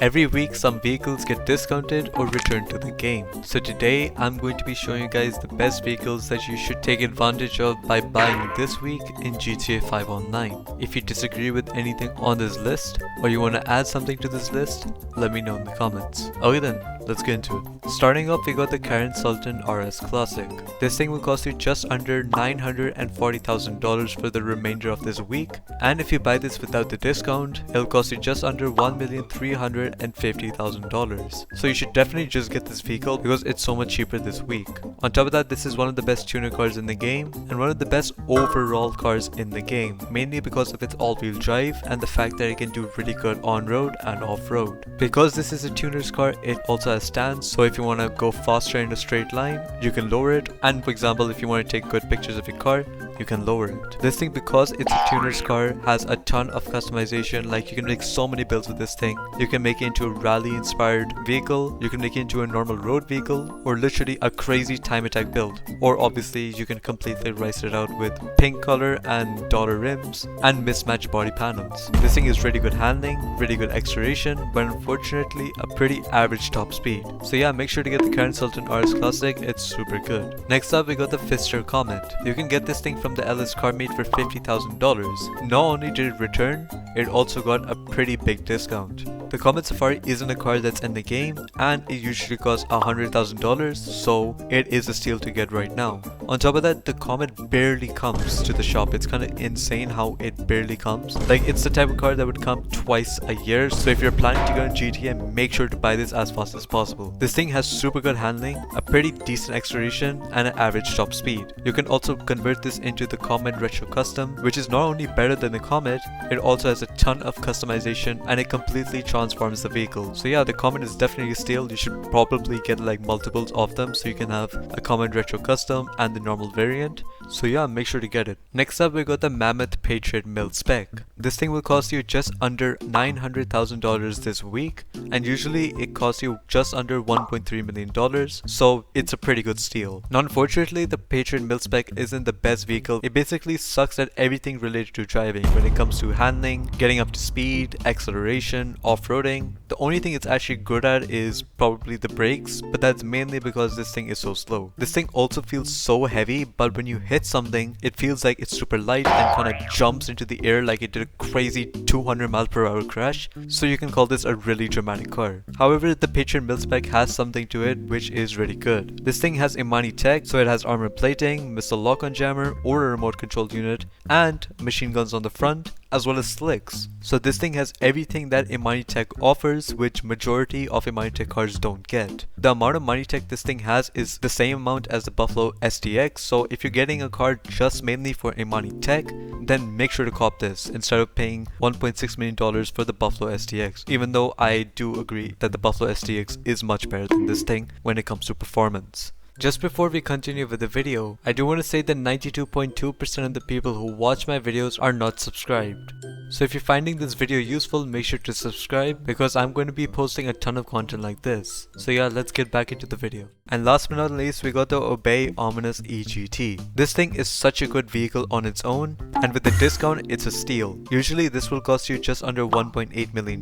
Every week some vehicles get discounted or returned to the game. So today I'm going to be showing you guys the best vehicles that you should take advantage of by buying this week in GTA 5 Online. If you disagree with anything on this list or you want to add something to this list, let me know in the comments. Okay then, let's get into it. Starting off, we got the Karin Sultan RS Classic. This thing will cost you just under $940,000 for the remainder of this week, and if you buy this without the discount, it'll cost you just under $1,350,000. So you should definitely just get this vehicle because it's so much cheaper this week. On top of that, this is one of the best tuner cars in the game and one of the best overall cars in the game, mainly because of its all-wheel drive and the fact that it can do really good on-road and off-road. Because this is a tuner's car, it also has stands, so if you want to go faster in a straight line, you can lower it, and for example, if you want to take good pictures of your car, you can lower it. This thing, because it's a tuner's car, has a ton of customization. Like, you can make so many builds with this thing. You can make it into a rally inspired vehicle, you can make it into a normal road vehicle, or literally a crazy time attack build. Or obviously you can completely rice it out with pink color and dollar rims and mismatched body panels. This thing is really good handling, really good acceleration, but unfortunately a pretty average top speed. So yeah, make sure to get the Karin Sultan RS Classic, it's super good. Next up, we got the Pfister Comet. You can get this thing from the LS car meet for $50,000. Not only did it return, it also got a pretty big discount. The Comet Safari isn't a car that's in the game, and it usually costs $100,000, so it is a steal to get right now. On top of that, the Comet barely comes to the shop. It's kind of insane how it barely comes. Like, it's the type of car that would come twice a year, so if you're planning to go in GTA, make sure to buy this as fast as possible. This thing has super good handling, a pretty decent acceleration, and an average top speed. You can also convert this into the Comet Retro Custom, which is not only better than the Comet, it also has a ton of customization, and it completely transforms the vehicle. So yeah, the Comet is definitely a steal. You should probably get like multiples of them so you can have a Comet Retro Custom and the normal variant. So yeah, make sure to get it. Next up, we got the Mammoth Patriot Mil-Spec. This thing will cost you just under $900,000 this week, and usually it costs you just under $1.3 million, so it's a pretty good steal. Now unfortunately, the Patriot Mil-Spec isn't the best vehicle. It basically sucks at everything related to driving when it comes to handling, getting up to speed, acceleration, off-roading. The only thing it's actually good at is probably the brakes, but that's mainly because this thing is so slow. This thing also feels so heavy, but when you hit something, it feels like it's super light and kind of jumps into the air like it did a crazy 200 mph crash, so you can call this a really dramatic car. However, the Patriot Mil-Spec has something to it which is really good. This thing has Imani tech, so it has armor plating, missile lock-on jammer or a remote controlled unit, and machine guns on the front, as well as slicks. So this thing has everything that Imani Tech offers, which majority of Imani Tech cars don't get. The amount of Imani Tech this thing has is the same amount as the Buffalo STX, so if you're getting a car just mainly for Imani Tech, then make sure to cop this instead of paying $1.6 million for the Buffalo STX, even though I do agree that the Buffalo STX is much better than this thing when it comes to performance. Just before we continue with the video, I do want to say that 92.2% of the people who watch my videos are not subscribed. So if you're finding this video useful, make sure to subscribe because I'm going to be posting a ton of content like this. So yeah, let's get back into the video. And last but not least, we got the Obey Omnis EGT. This thing is such a good vehicle on its own, and with the discount, it's a steal. Usually this will cost you just under $1.8 million,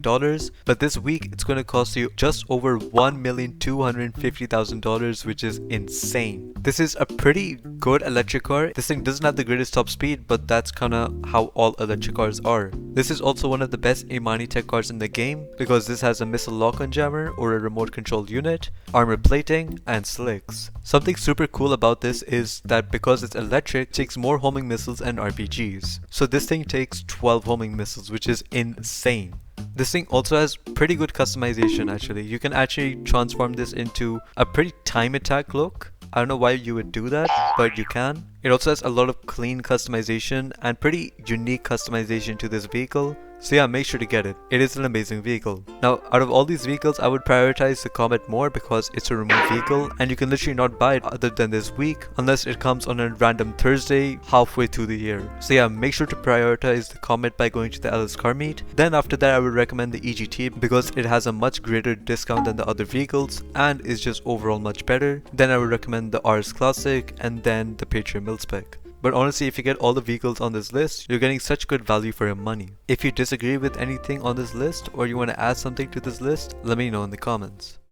but this week it's going to cost you just over $1,250,000, which is insane. This is a pretty good electric car. This thing doesn't have the greatest top speed, but that's kinda how all electric cars are. This is also one of the best Imani Tech cars in the game because this has a missile lock-on jammer or a remote controlled unit, armor plating, and slicks. Something super cool about this is that because it's electric, it takes more homing missiles and RPGs. So this thing takes 12 homing missiles, which is insane. This thing also has pretty good customization actually. You can actually transform this into a pretty time attack look. I don't know why you would do that, but you can. It also has a lot of clean customization and pretty unique customization to this vehicle. So yeah, make sure to get it. It is an amazing vehicle. Now, out of all these vehicles, I would prioritize the Comet more because it's a removed vehicle and you can literally not buy it other than this week unless it comes on a random Thursday halfway through the year. So yeah, make sure to prioritize the Comet by going to the LS car meet. Then after that, I would recommend the EGT because it has a much greater discount than the other vehicles and is just overall much better. Then I would recommend the RS Classic and then the Patriot Mil-Spec. But honestly, if you get all the vehicles on this list, you're getting such good value for your money. If you disagree with anything on this list or you want to add something to this list, let me know in the comments.